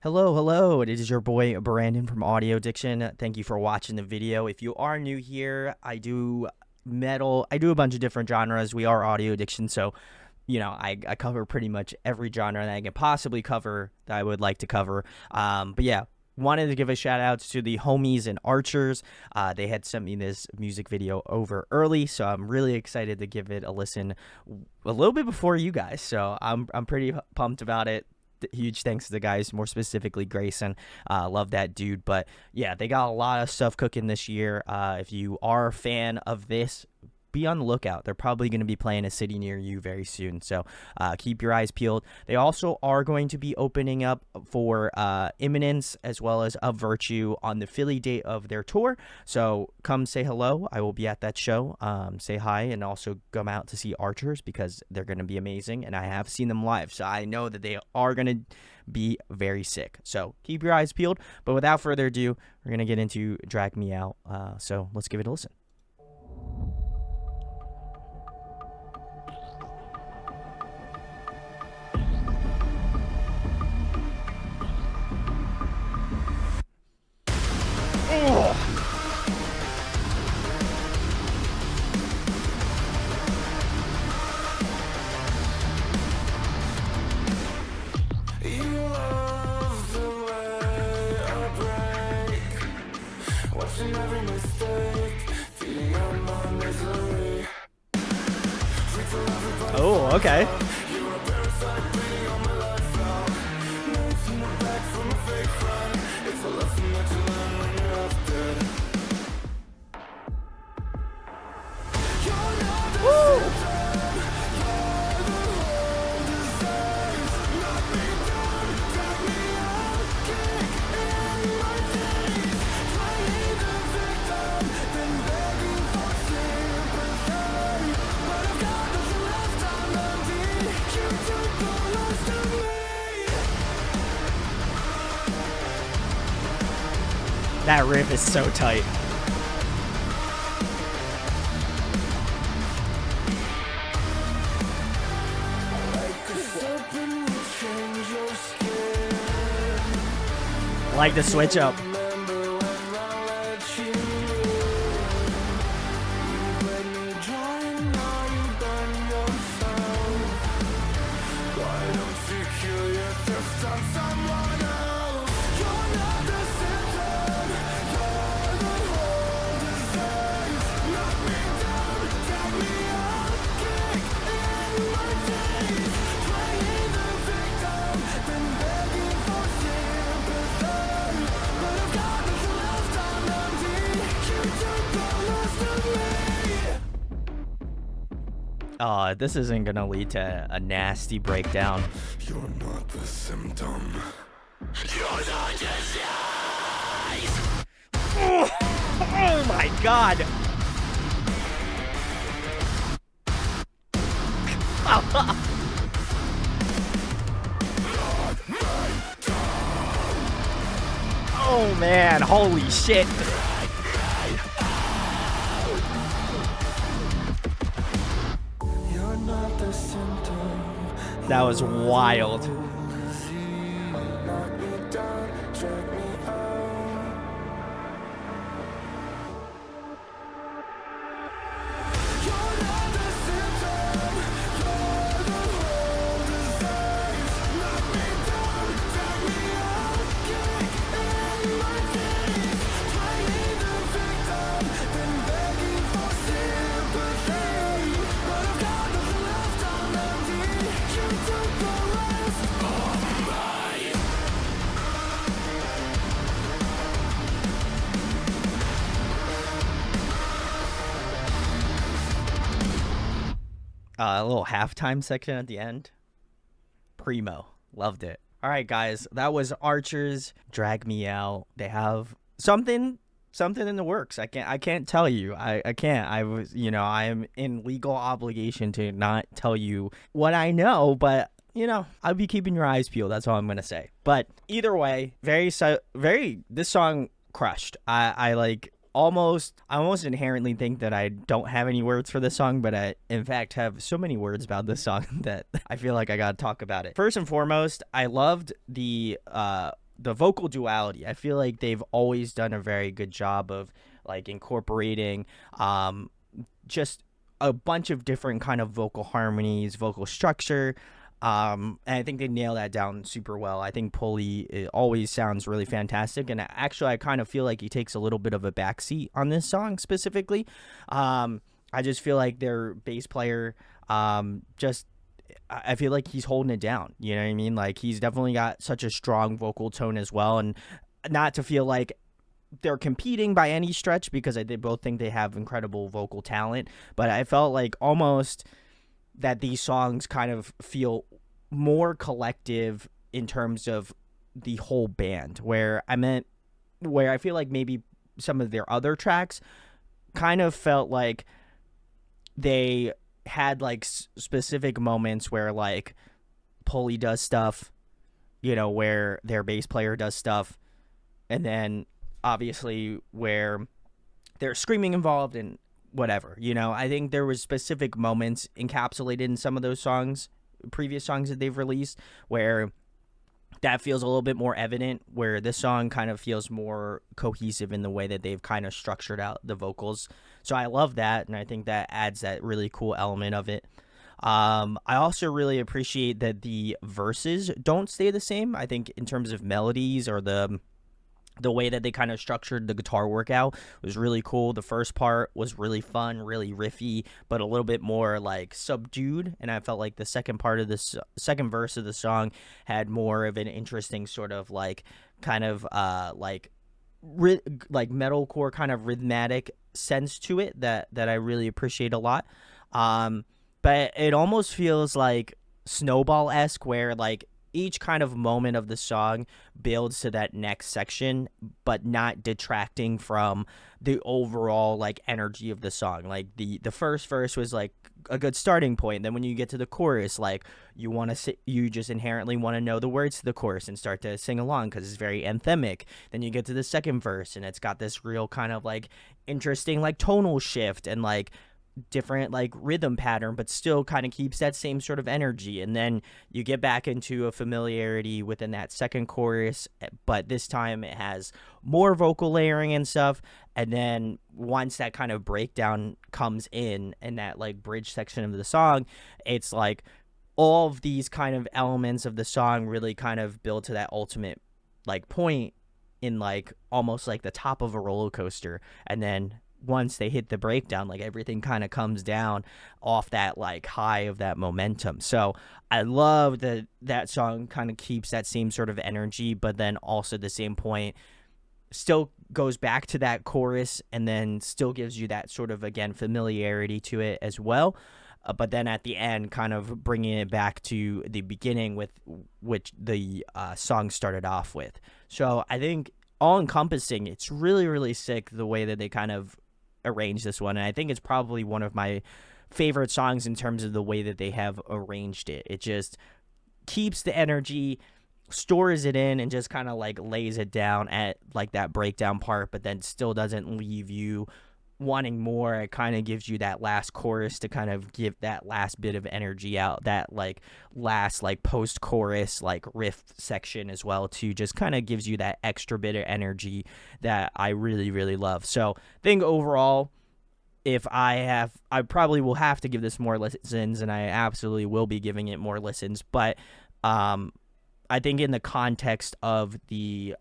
Hello. It is your boy Brandon from Audio Addiction. Thank you for watching the video. If you are new here, I do metal. I do a bunch of different genres. We are Audio Addiction, so I cover pretty much every genre that I can possibly cover that I would like to cover. But yeah, wanted to give a shout out to the homies and Archers. They had sent me this music video over early, so I'm really excited to give it a listen a little bit before you guys. So I'm pretty pumped about it. Huge thanks to the guys, more specifically Grayson. Love that dude. But yeah, they got a lot of stuff cooking this year. If you are a fan of this, be on the lookout. They're probably going to be playing a city near you very soon, so keep your eyes peeled. They also are going to be opening up for Imminence as well as Of Virtue on the Philly date of their tour, so come say hello. I will be at that show. Say hi, and also come out to see Archers because they're going to be amazing, and I have seen them live, so I know that they are going to be very sick. So keep your eyes peeled, but without further ado, we're going to get into Drag Me Out, so let's give it a listen. Oh, okay. That riff is so tight. Like the switch up. This isn't gonna lead to a nasty breakdown. You're not the symptom. You're the disease. Oh my god. Oh man, holy shit. That was wild. A little halftime section at the end. Primo. Loved it. All right, guys. That was Archers, Drag Me Out. They have something in the works. I can't tell you. I can't. I am in legal obligation to not tell you what I know, but I'll be keeping your eyes peeled. That's all I'm going to say. But either way, this song crushed. I almost inherently think that I don't have any words for this song, but I in fact have so many words about this song that I feel like I gotta talk about it. First and foremost, I loved the the vocal duality. I feel like they've always done a very good job of like incorporating um just a bunch of different kind of vocal harmonies, vocal structure. And I think they nail that down super well. I think Pulley always sounds really fantastic, and actually, I kind of feel like he takes a little bit of a backseat on this song specifically. I just feel like their bass player, just I feel like he's holding it down. You know what I mean? Like he's definitely got such a strong vocal tone as well, and not to feel like they're competing by any stretch because they both think they have incredible vocal talent. But I felt like almost that these songs kind of feel more collective in terms of the whole band. Where I feel like maybe some of their other tracks kind of felt like they had like specific moments where like Pulley does stuff, where their bass player does stuff, and then obviously where there's screaming involved and whatever. I think there was specific moments encapsulated in some of those songs, previous songs that they've released, where that feels a little bit more evident, where this song kind of feels more cohesive in the way that they've kind of structured out the vocals. So I love that, and I think that adds that really cool element of it. I also really appreciate that the verses don't stay the same. I think in terms of melodies or the way that they kind of structured the guitar workout was really cool. The first part was really fun, really riffy, but a little bit more like subdued. And I felt like the second part of this second verse of the song had more of an interesting sort of like kind of like metalcore kind of rhythmic sense to it that I really appreciate a lot. But it almost feels like Snowball-esque, where like each kind of moment of the song builds to that next section, but not detracting from the overall like energy of the song. Like the first verse was like a good starting point. Then when you get to the chorus, like you just inherently want to know the words to the chorus and start to sing along because it's very anthemic. Then you get to the second verse and it's got this real kind of like interesting like tonal shift and like different like rhythm pattern, but still kind of keeps that same sort of energy. And then you get back into a familiarity within that second chorus, but this time it has more vocal layering and stuff. And then once that kind of breakdown comes in that like bridge section of the song, it's like all of these kind of elements of the song really kind of build to that ultimate like point in like almost like the top of a roller coaster. And then once they hit the breakdown, like everything kind of comes down off that like high of that momentum. So I love that song kind of keeps that same sort of energy, but then also the same point still goes back to that chorus and then still gives you that sort of, again, familiarity to it as well. But then at the end, kind of bringing it back to the beginning with which the song started off with. So I think all encompassing, it's really, really sick the way that they kind of arranged this one. And I think it's probably one of my favorite songs in terms of the way that they have arranged it. It just keeps the energy, stores it in, and just kind of like lays it down at like that breakdown part, but then still doesn't leave you wanting more. It kind of gives you that last chorus to kind of give that last bit of energy out, that like last like post chorus like riff section as well, to just kind of gives you that extra bit of energy that I really, really love. So I think overall, I probably will have to give this more listens, and I absolutely will be giving it more listens. But I think in the context of the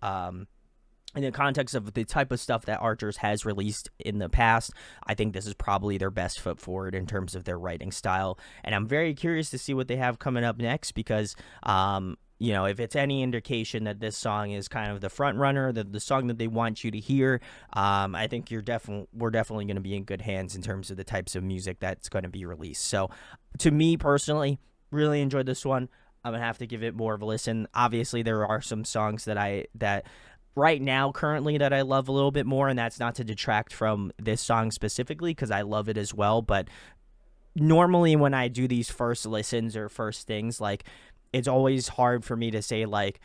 type of stuff that Archers has released in the past, I think this is probably their best foot forward in terms of their writing style. And I'm very curious to see what they have coming up next, because if it's any indication that this song is kind of the front runner, the song that they want you to hear, I think we're definitely going to be in good hands in terms of the types of music that's going to be released. So to me personally, really enjoyed this one. I'm going to have to give it more of a listen. Obviously, there are some songs that right now currently that I love a little bit more, and that's not to detract from this song specifically, because I love it as well. But normally when I do these first listens or first things, like, it's always hard for me to say like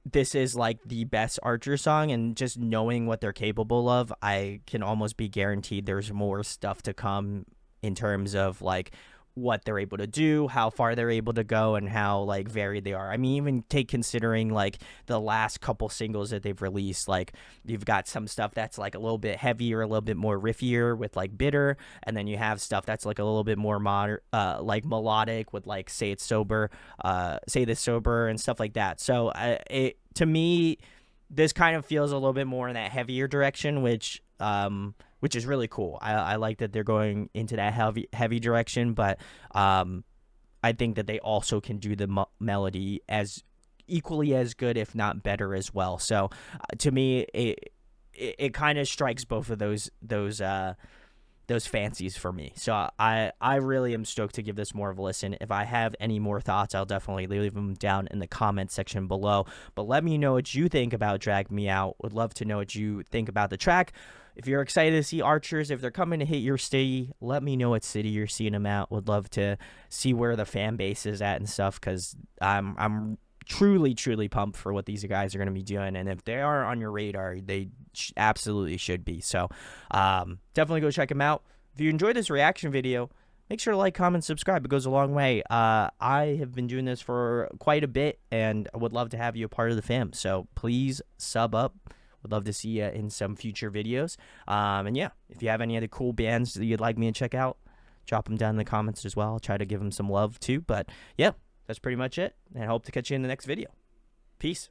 this is like the best Archer song, and just knowing what they're capable of, I can almost be guaranteed there's more stuff to come in terms of like what they're able to do, how far they're able to go, and how like varied they are. I mean, even take considering like the last couple singles that they've released, like you've got some stuff that's like a little bit heavier, a little bit more riffier with like Bitter, and then you have stuff that's like a little bit more like melodic with like Say This Sober and stuff like that. So it to me, this kind of feels a little bit more in that heavier direction, which is really cool. I like that they're going into that heavy direction, but I think that they also can do the melody as equally as good, if not better, as well. So to me, it kind of strikes both of those fancies for me. So I really am stoked to give this more of a listen. If I have any more thoughts, I'll definitely leave them down in the comment section below. But let me know what you think about Drag Me Out. Would love to know what you think about the track. If you're excited to see Archers, if they're coming to hit your city, let me know what city you're seeing them at. Would love to see where the fan base is at and stuff, because I'm truly pumped for what these guys are going to be doing. And if they are on your radar, they absolutely should be. So definitely go check them out. If you enjoyed this reaction video, make sure to like, comment, subscribe. It goes a long way. I have been doing this for quite a bit, and I would love to have you a part of the fam. So please sub up. Would love to see you in some future videos. And yeah, if you have any other cool bands that you'd like me to check out, drop them down in the comments as well. I'll try to give them some love too. But yeah, that's pretty much it. And I hope to catch you in the next video. Peace.